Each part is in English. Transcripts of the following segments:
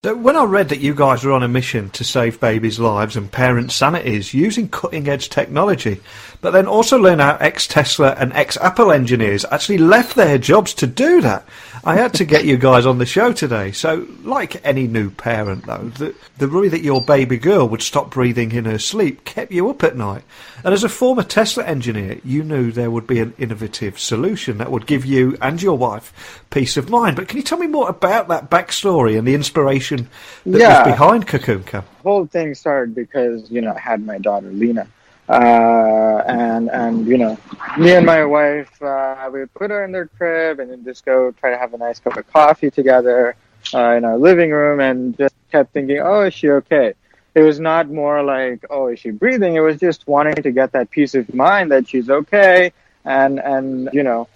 So when I read that you guys were on a mission to save babies' lives and parents' sanities using cutting-edge technology, but then also learn how ex-Tesla and ex-Apple engineers actually left their jobs to do that, I had to get you guys on the show today. So, like any new parent, though, the worry that your baby girl would stop breathing in her sleep kept you up at night. And as a former Tesla engineer, you knew there would be an innovative solution that would give you and your wife peace of mind. But can you tell me more about that backstory and the inspiration that was behind Cocoon Cam? The whole thing started because, I had my daughter, Lena. And me and my wife, we would put her in their crib and then just go try to have a nice cup of coffee together in our living room, and just kept thinking, oh, is she okay? It was not more like, oh, is she breathing? It was just wanting to get that peace of mind that she's okay and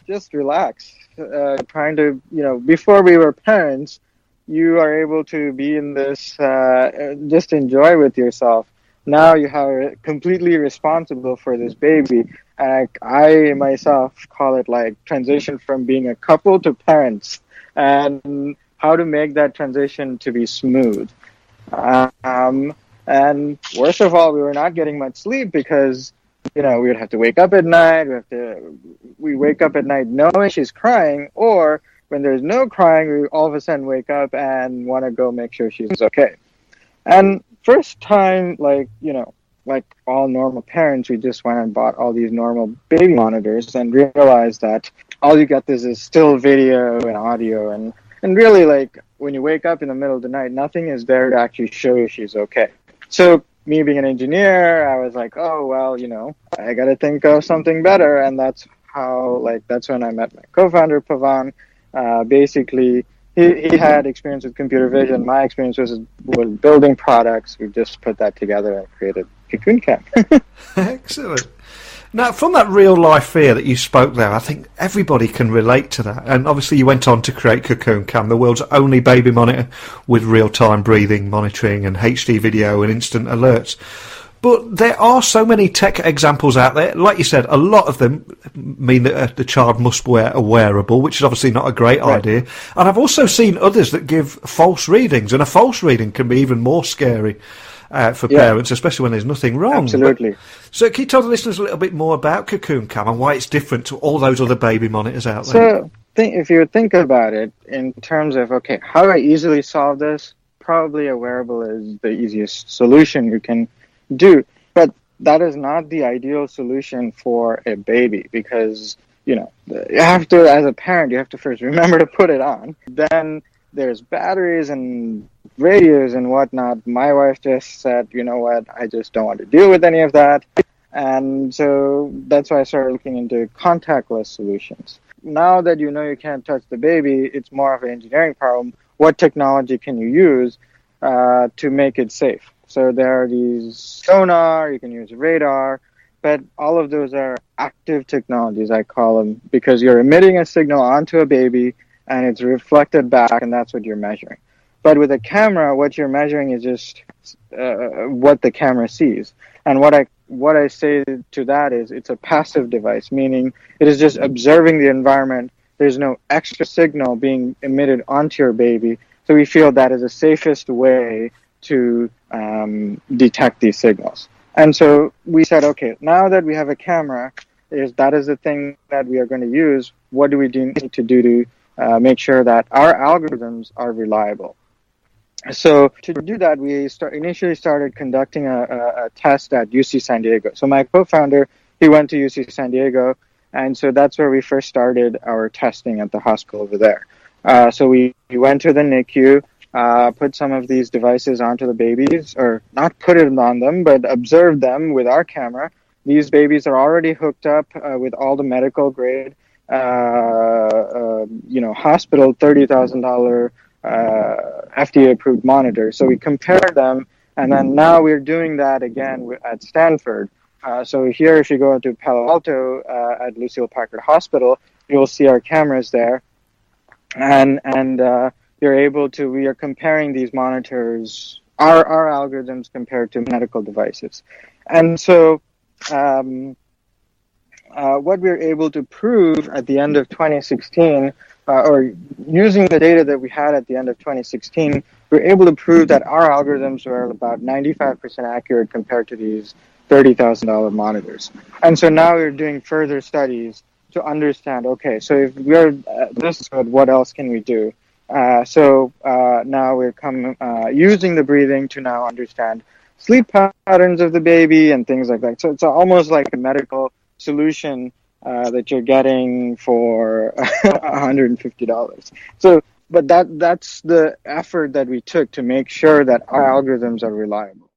just relax. Trying to, before we were parents, you are able to be in this, just enjoy with yourself. Now you are completely responsible for this baby. And I myself call it like transition from being a couple to parents, and how to make that transition to be smooth. And worst of all, we were not getting much sleep because, we would have to wake up at night. We wake up at night knowing she's crying, or when there's no crying, we all of a sudden wake up and want to go make sure she's okay. And first time, like all normal parents, we just went and bought all these normal baby monitors and realized that all you get is still video and audio. And really, like, when you wake up in the middle of the night, nothing is there to actually show you she's okay. So me being an engineer, I was like, oh, well, I got to think of something better. And that's when I met my co-founder, Pavan. Basically, he had experience with computer vision. My experience was building products. We just put that together and created Cocoon Cam. Excellent. Now, from that real-life fear that you spoke there, I think everybody can relate to that. And obviously you went on to create Cocoon Cam, the world's only baby monitor with real-time breathing monitoring and HD video and instant alerts. But there are so many tech examples out there. Like you said, a lot of them mean that the child must wear a wearable, which is obviously not a great idea. And I've also seen others that give false readings, and a false reading can be even more scary for parents, especially when there's nothing wrong. Absolutely. So can you tell the listeners a little bit more about Cocoon Cam and why it's different to all those other baby monitors out there? So if you think about it in terms of, okay, how do I easily solve this? Probably a wearable is the easiest solution you can do, but that is not the ideal solution for a baby, because you have to, as a parent, you have to first remember to put it on. Then there's batteries and radios and whatnot. My wife just said, you know what, I just don't want to deal with any of that. And so that's why I started looking into contactless solutions. Now that you can't touch the baby, it's more of an engineering problem. What technology can you use to make it safe? So there are these sonar, you can use radar, but all of those are active technologies, I call them, because you're emitting a signal onto a baby and it's reflected back, and that's what you're measuring. But with a camera, what you're measuring is just what the camera sees. And what I say to that is it's a passive device, meaning it is just observing the environment. There's no extra signal being emitted onto your baby. So we feel that is the safest way to detect these signals. And so we said, okay, now that we have a camera, that is the thing that we are going to use. What do we need to do to make sure that our algorithms are reliable? So to do that, we initially started conducting a test at UC San Diego. So my co-founder, he went to UC San Diego, and so that's where we first started our testing at the hospital over there. So we went to the NICU, put some of these devices onto the babies, or not put it on them, but observe them with our camera. These babies are already hooked up with all the medical grade, hospital $30,000 FDA approved monitors. So we compared them, and then now we're doing that again at Stanford. So here, if you go to Palo Alto at Lucille Packard Hospital, you'll see our cameras there, and we are comparing these monitors, our algorithms compared to medical devices. And so what we were able to prove at the end of 2016, or using the data that we had at the end of 2016, we we're able to prove that our algorithms were about 95% accurate compared to these $30,000 monitors. And so now we're doing further studies to understand, okay, so if we're this is good, what else can we do? Now we're using the breathing to now understand sleep patterns of the baby and things like that. So it's almost like a medical solution that you're getting for $150. So, but that's the effort that we took to make sure that our algorithms are reliable.